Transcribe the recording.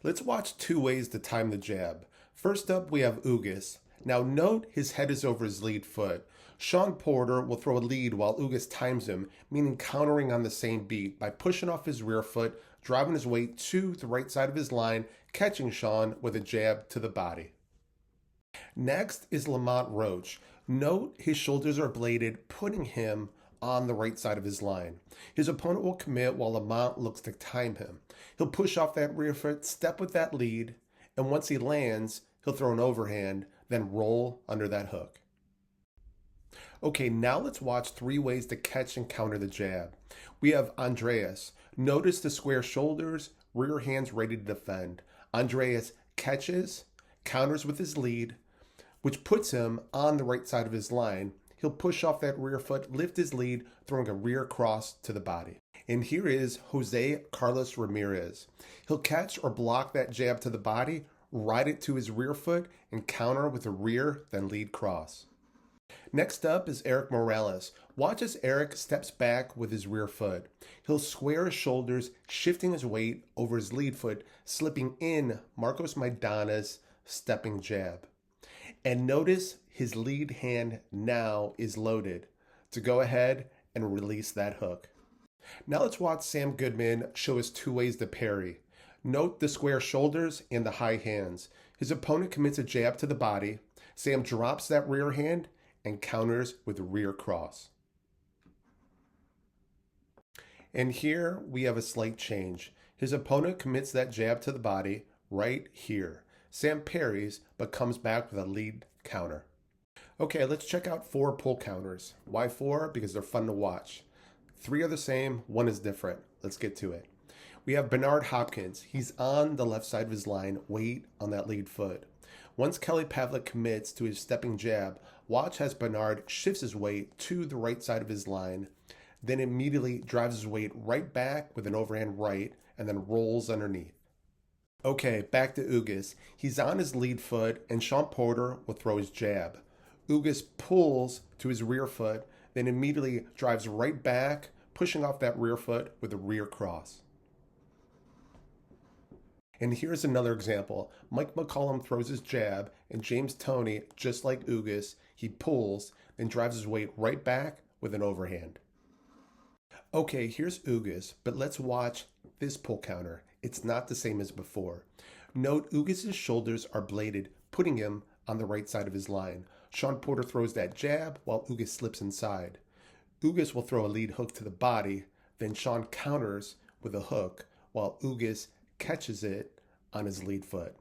Let's watch two ways to time the jab. First up, we have Ugas. Now note his head is over his lead foot. Shawn Porter will throw a lead while Ugas times him, meaning countering on the same beat by pushing off his rear foot, driving his weight to the right side of his line, catching Shawn with a jab to the body. Next is Lamont Roach. Note his shoulders are bladed, putting him on the right side of his line. His opponent will commit while Lamont looks to time him. He'll push off that rear foot, step with that lead, and once he lands, he'll throw an overhand, then roll under that hook. Okay, now let's watch three ways to catch and counter the jab. We have Andreas. Notice the square shoulders, rear hands ready to defend. Andreas catches, counters with his lead, which puts him on the right side of his line. He'll push off that rear foot, lift his lead, throwing a rear cross to the body. And here is Jose Carlos Ramirez. He'll catch or block that jab to the body, ride it to his rear foot, and counter with a rear, then lead cross. Next up is Eric Morales. Watch as Eric steps back with his rear foot. He'll square his shoulders, shifting his weight over his lead foot, slipping in Marcos Maidana's stepping jab. And notice his lead hand now is loaded to go ahead and release that hook. Now let's watch Sam Goodman show us two ways to parry. Note the square shoulders and the high hands. His opponent commits a jab to the body. Sam drops that rear hand and counters with a rear cross. And here we have a slight change. His opponent commits that jab to the body right here. Sam parries, but comes back with a lead counter. Okay, let's check out 4 pull counters. Why 4? Because they're fun to watch. 3 are the same, 1 is different. Let's get to it. We have Bernard Hopkins. He's on the left side of his line, weight on that lead foot. Once Kelly Pavlik commits to his stepping jab, watch as Bernard shifts his weight to the right side of his line, then immediately drives his weight right back with an overhand right, and then rolls underneath. Okay, back to Ugas. He's on his lead foot, and Shawn Porter will throw his jab. Ugas pulls to his rear foot, then immediately drives right back, pushing off that rear foot with a rear cross. And here's another example. Mike McCollum throws his jab, and James Toney, just like Ugas, he pulls, then drives his weight right back with an overhand. Okay, here's Ugas, but let's watch this pull counter. It's not the same as before. Note Ugas' shoulders are bladed, putting him on the right side of his line. Shawn Porter throws that jab while Ugas slips inside. Ugas will throw a lead hook to the body, then Shawn counters with a hook while Ugas catches it on his lead foot.